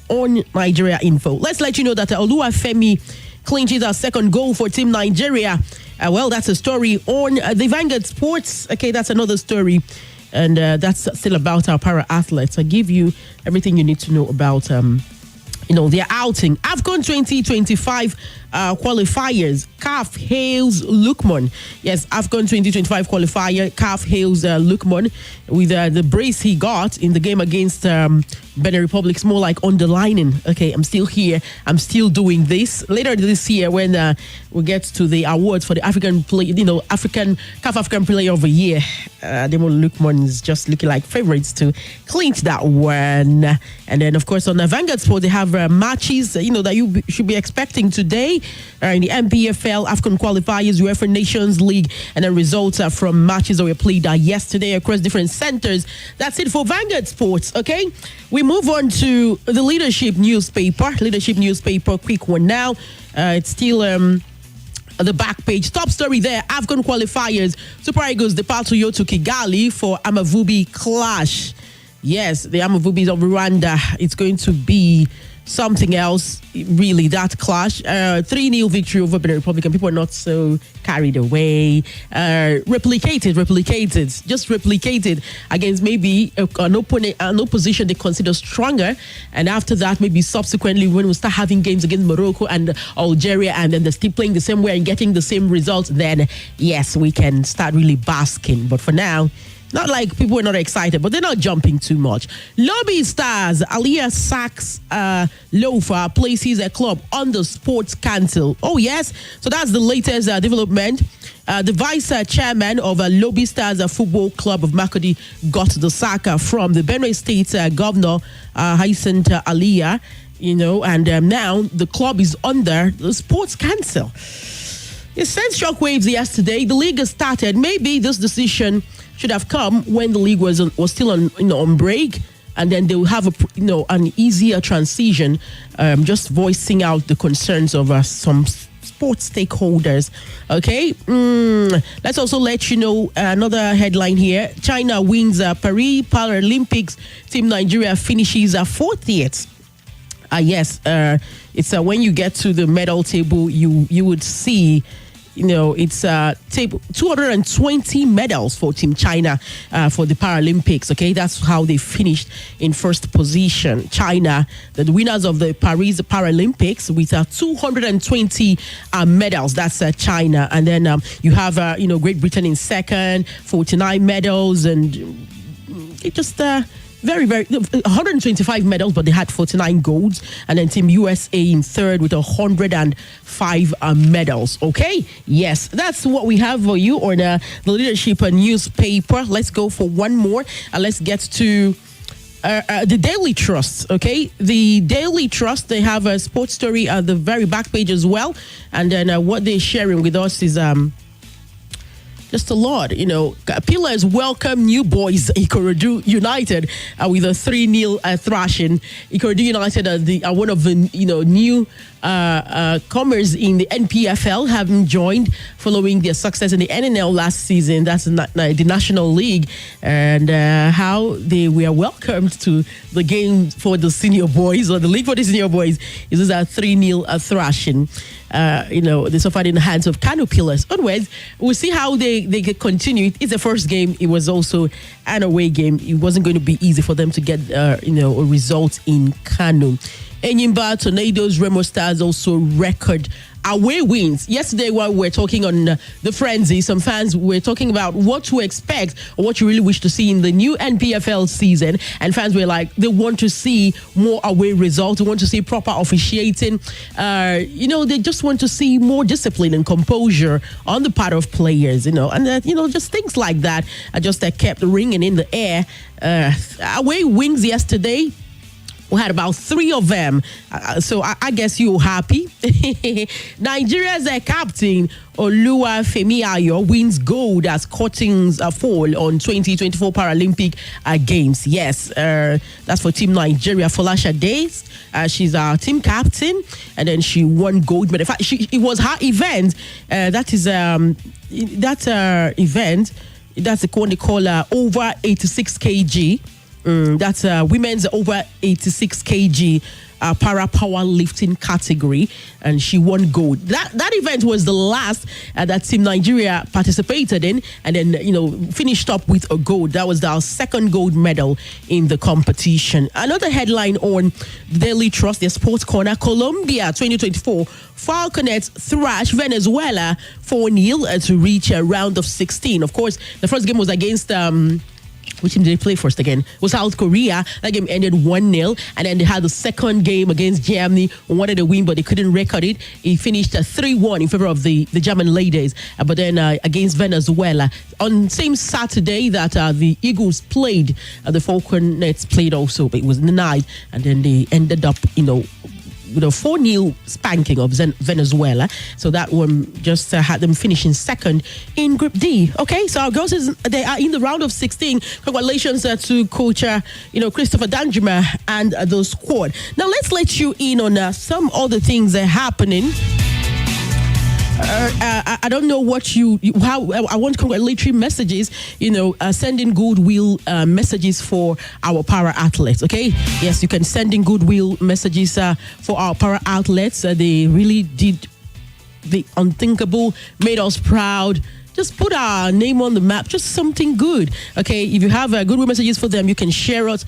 on Nigeria Info. Let's let you know that Oluwafemi clinches our second goal for Team Nigeria. Well, that's a story on the Vanguard Sports. Okay, that's another story. And that's still about our para athletes. I give you everything you need to know about their outing. AFCON 2025 qualifiers. CAF hails Lukman. Yes, AFCON 2025 qualifier. CAF hails Lukman with the brace he got in the game against Benin Republic. It's more like underlining. Okay, I'm still here. I'm still doing this. Later this year, when we get to the awards for the African CAF African Player of the Year, Demon Lukman is just looking like favorites to clinch that one. And then, of course, on the Vanguard Sport, they have matches that you should be expecting today in the MPFL, AFCON qualifiers, UEFA Nations League, and then results from matches that were played yesterday across different centers. That's it for Vanguard Sports. Okay, we move on to the Leadership newspaper. Quick one now. It's still the back page. Top story there. AFCON qualifiers. Super Eagles depart to Kigali for Amavubi clash. Yes, the Amavubis of Rwanda. It's going to be something else, really, that clash. 3-0 victory over Benin Republic, and people are not so carried away. Replicated against maybe an opposition they consider stronger. And after that, maybe subsequently, when we start having games against Morocco and Algeria, and then they're still playing the same way and getting the same results, then yes, we can start really basking. But for now, not like people are not excited, but they're not jumping too much. Lobby stars, Aliyah sacks Lofa, places a club on the sports council. Oh, yes. So that's the latest development. The vice chairman of Lobby Stars Football Club of Makurdi got the sack from the Benue State governor, Hyacinth Aliyah, and now the club is under the sports council. It sent shockwaves yesterday. The league has started. Maybe this decision should have come when the league was still on break, and then they will have an easier transition. Just voicing out the concerns of some sports stakeholders. Okay, let's also let you know another headline here. China wins Paris Paralympics. Team Nigeria finishes 40th. Yes, it's when you get to the medal table, you would see. It's table 220 medals for Team China for the Paralympics. Okay, that's how they finished in first position. China, the winners of the Paris Paralympics, with 220 medals. That's China, and then you have Great Britain in second, 49 medals, and it just. Very, very 125 medals, but they had 49 golds, and then Team USA in third with 105 medals. Okay, yes, that's what we have for you on the Leadership newspaper. Let's go for one more. Let's get to the Daily Trust. Okay, the Daily Trust, they have a sports story at the very back page as well, and then what they're sharing with us is just a lot. Pillars welcome new boys Ikorodu United with a 3-0 thrashing. Ikorodu United are one of the new comers in the NPFL, having joined following their success in the NNL last season. That's the National League, and how they were welcomed to the game for the senior boys, or the league for the senior boys. This is a 3-0 thrashing. They suffered in the hands of Kano Pillars. Otherwise, we'll see how they get continued. It's the first game. It was also an away game. It wasn't going to be easy for them to get a result in Kano. Enyimba Tornadoes, Remo Stars also record away wins. Yesterday, while we were talking on the frenzy, some fans were talking about what to expect or what you really wish to see in the new NPFL season. And fans were like, they want to see more away results. They want to see proper officiating. They just want to see more discipline and composure on the part of players, and just things like that. I just kept ringing in the air. Away wins yesterday. We had about 3 of them. So I guess you're happy. Nigeria's captain, Oluwafemi Ayo, wins gold as curtains fall on 2024 Paralympic Games. Yes, that's for Team Nigeria. Folasha Days, she's our team captain, and then she won gold medal. In fact, it was her event. That event. That's the one they call over 86 kg. That's women's over 86 kg para powerlifting category, and she won gold. That event was the last that Team Nigeria participated in, and then finished up with a gold. That was our second gold medal in the competition. Another headline on Daily Trust, the Sports Corner: Colombia 2024 Falconets thrash Venezuela 4-0 to reach a round of 16. Of course, the first game was against which team did they play first again? It was South Korea. That game ended 1-0. And then they had the second game against Germany. Wanted to win, but they couldn't record it. It finished 3-1 in favor of the German ladies. But then against Venezuela. On same Saturday that the Eagles played, the Falconets played also, but it was denied. And then they ended up, with a 4-0 spanking of Venezuela. So that one just had them finishing second in Group D. Okay, so our girls, they are in the round of 16. Congratulations to Coach Christopher Danjuma and the squad. Now let's let you in on some other things that are happening. I don't know what how I want congratulatory messages, sending goodwill messages for our para athletes. Okay, yes, you can send in goodwill messages for our para athletes. They really did the unthinkable, made us proud. Just put our name on the map, just something good. Okay, if you have goodwill messages for them, you can share with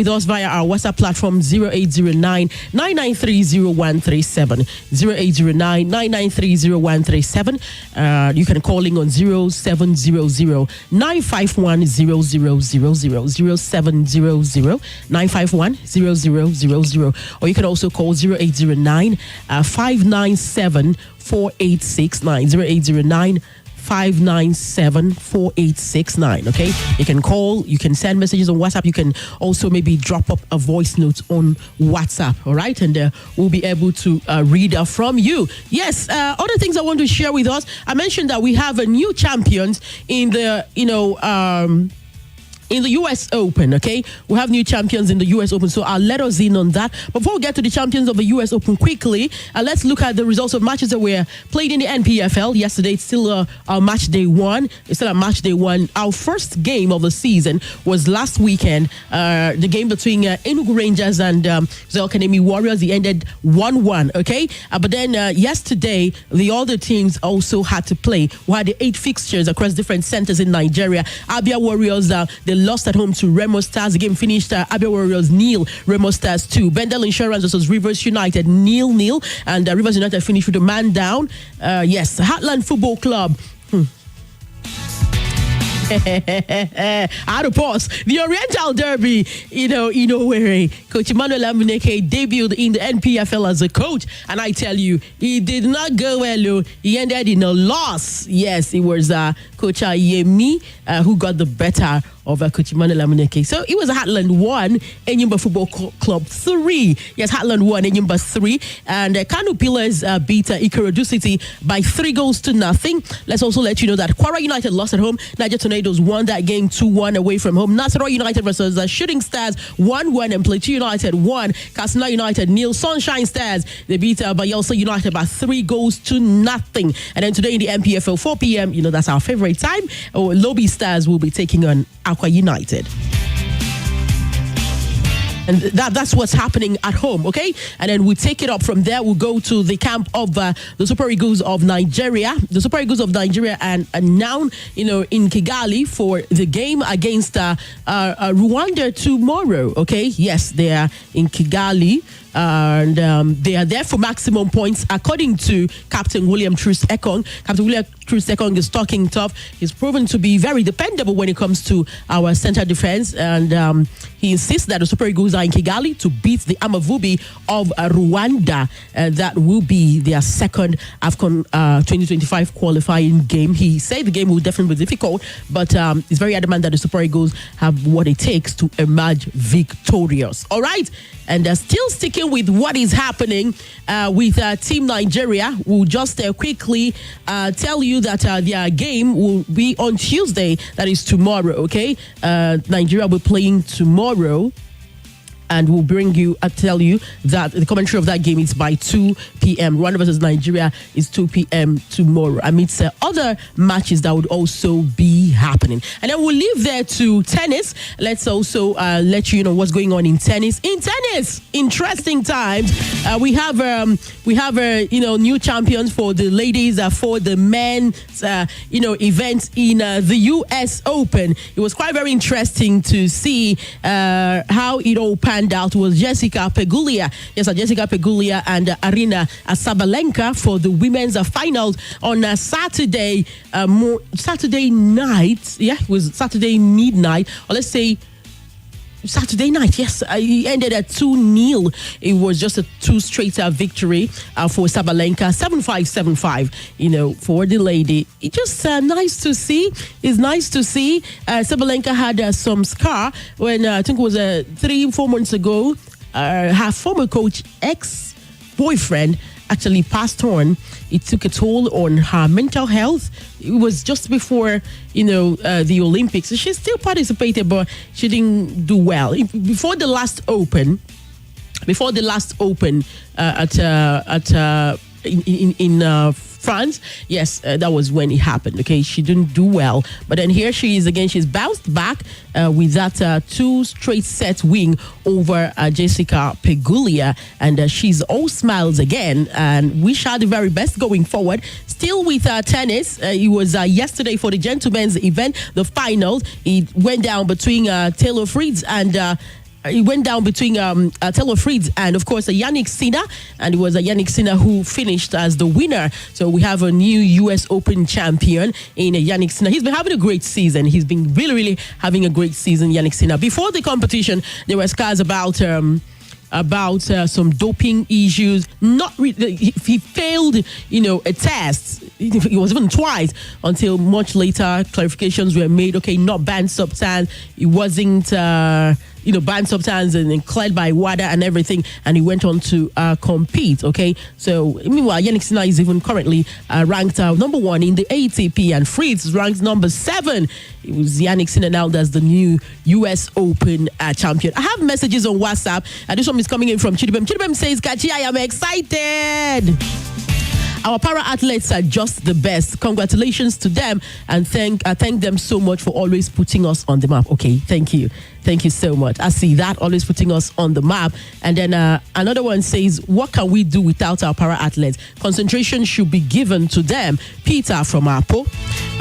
us via our WhatsApp platform 0809-993-0137. 0809-993-0137. You can call in on 0700-951-0000, 0700-951-0000. Or you can also call 0809-597-4869, 0809 597-4869. Okay, you can call, you can send messages on WhatsApp, you can also maybe drop up a voice note on WhatsApp. All right, and we'll be able to read from you. Yes, other things I want to share with us. I mentioned that we have a new champions in the in the U.S. Open, okay? We have new champions in the U.S. Open, so I'll let us in on that. Before we get to the champions of the U.S. Open quickly, let's look at the results of matches that were played in the NPFL. Yesterday, it's still match day one. It's still a match day one. Our first game of the season was last weekend. The game between Enugu Rangers and Zelkanemi Warriors. It ended 1-1, okay? But then yesterday, the other teams also had to play. We had the 8 fixtures across different centers in Nigeria. Abia Warriors, they lost at home to Remo Stars. The game finished Abia Warriors 0, Remo Stars 2. Bendel Insurance versus Rivers United 0-0, and Rivers United finished with a man down. Yes, Heartland Football Club. Out of pause. The Oriental Derby, where Coach Emmanuel Amuneke debuted in the NPFL as a coach, and I tell you, he did not go well. He ended in a loss. Yes, it was Coach Yemi who got the better of Coach Emmanuel Amuneke. So it was Heartland 1, Enyimba Football Club 3. Yes, Heartland 1, Enyimba 3. And Kano Pillars beat Ikorodu City by 3-0. Let's also let you know that Kwara United lost at home. Niger Tornadoes won that game 2-1 away from home. Nasarawa United versus Shooting Stars 1-1, and Plateau United 1. Katsina United 0. Sunshine Stars, they beat Bayelsa United by 3-0. And then today in the MPFL 4 p.m., that's our favorite time. Lobby Stars will be taking on Aqua United. And that's what's happening at home, okay? And then we take it up from there. We'll go to the camp of the Super Eagles of Nigeria. The Super Eagles of Nigeria and now, in Kigali for the game against Rwanda tomorrow, okay? Yes, they are in Kigali. And they are there for maximum points, according to Captain William Truce Ekong. Captain William Truce Ekong is talking tough. He's proven to be very dependable when it comes to our center defense. And he insists that the Super Eagles are in Kigali to beat the Amavubi of Rwanda. That will be their second AFCON 2025 qualifying game. He said the game will definitely be difficult, but he's very adamant that the Super Eagles have what it takes to emerge victorious. All right? And still sticking with what is happening with Team Nigeria, we'll just quickly tell you that their game will be on Tuesday, that is tomorrow, okay? Nigeria will be playing tomorrow and we'll bring you, tell you that the commentary of that game is by 2 p.m. Rwanda versus Nigeria is 2 p.m. tomorrow, amidst other matches that would also be happening. And then we'll leave there to tennis. Let's also let you know what's going on in tennis. In tennis, interesting times. We have new champions for the ladies, for the men's event in the U.S. Open. It was quite very interesting to see how it all panned out. It was Jessica Pegula and Arina Sabalenka for the women's finals on Saturday night. Yeah, it was Saturday midnight, or let's say Saturday night. Yes, it ended at 2-0. It was just a 2 straight victory for Sabalenka, 7-5, 7-5. For the lady, it's just nice to see. It's nice to see. Sabalenka had some scar when I think it was 3-4 months ago. Her former coach, ex-boyfriend, actually passed on. It took a toll on her mental health. It was just before, the Olympics. She still participated, but she didn't do well. Before the last Open in France, yes, that was when it happened. Okay, she didn't do well, but then here she is again. She's bounced back with that 2 straight set win over Jessica Pegula, and she's all smiles again. And wish her the very best going forward. Still with tennis, it was yesterday for the gentlemen's event, the finals. It went down between Taylor Fritz and. It went down between Taylor Fritz and, of course, Yannick Sinner. And it was Yannick Sinner who finished as the winner. So we have a new U.S. Open champion in Yannick Sinner. He's been having a great season. He's been really, really having a great season, Yannick Sinner. Before the competition, there were scars about some doping issues. He failed, a test. It was even twice until much later clarifications were made. Okay, not banned substance. It wasn't, banned substance and cleared by WADA and everything. And he went on to compete. Okay, so meanwhile, Yannick Sinner is even currently ranked number 1 in the ATP, and Fritz ranked number 7. It was Yannick Sinner now that's the new U.S. Open champion. I have messages on WhatsApp. This one is coming in from Chidibem. Chidibem says, Kachi, I am excited. Our para athletes are just the best. Congratulations to them, and thank them so much for always putting us on the map. Okay, thank you. Thank you so much. I see that, always putting us on the map. And then another one says, what can we do without our para athletes? Concentration should be given to them. Peter from Apo.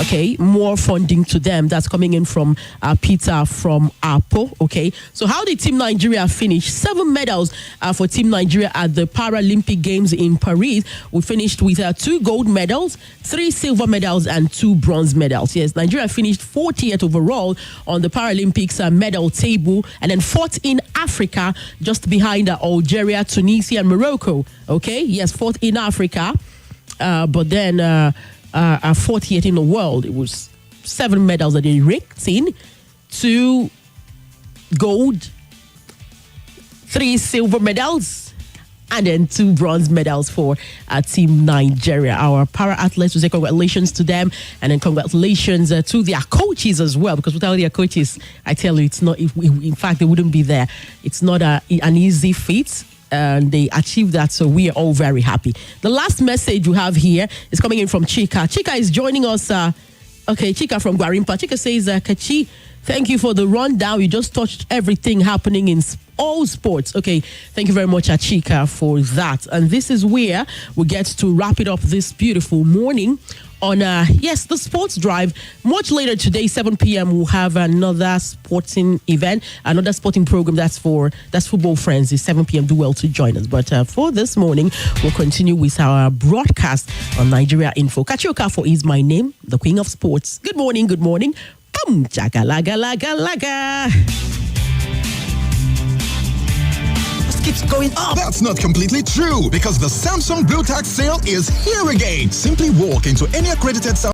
Okay, more funding to them. That's coming in from Peter from Apo. Okay, so how did Team Nigeria finish? 7 medals for Team Nigeria at the Paralympic Games in Paris. We finished with 2 gold medals, 3 silver medals, and 2 bronze medals. Yes, Nigeria finished 40th overall on the Paralympics medal table, and then 4th in Africa, just behind Algeria, Tunisia, and Morocco. Okay, yes, 4th in Africa, but then 40th in the world. It was 7 medals that they raked in: 2 gold, 3 silver medals, and then 2 bronze medals for Team Nigeria. Our para athletes, we say congratulations to them, and then congratulations to their coaches as well, because without their coaches, I tell you, it's not. In fact, they wouldn't be there. It's not an easy feat. And they achieved that, so we are all very happy. The last message we have here is coming in from Chika. Chika is joining us. Chika from Gwarimpa. Chika says, Kachi, thank you for the rundown. You just touched everything happening in all sports. Okay, thank you very much, Chika, for that. And this is where we get to wrap it up this beautiful morning on, the Sports Drive. Much later today, 7 p.m., we'll have another sporting event, another sporting program that's Football Frenzy. 7 p.m. Do well to join us. But for this morning, we'll continue with our broadcast on Nigeria Info. Kachioka is my name, the Queen of Sports. Good morning, good morning. Boom, chaka laga laga laga. Keeps going up. That's not completely true, because the Samsung Blue Tax sale is here again. Simply walk into any accredited Samsung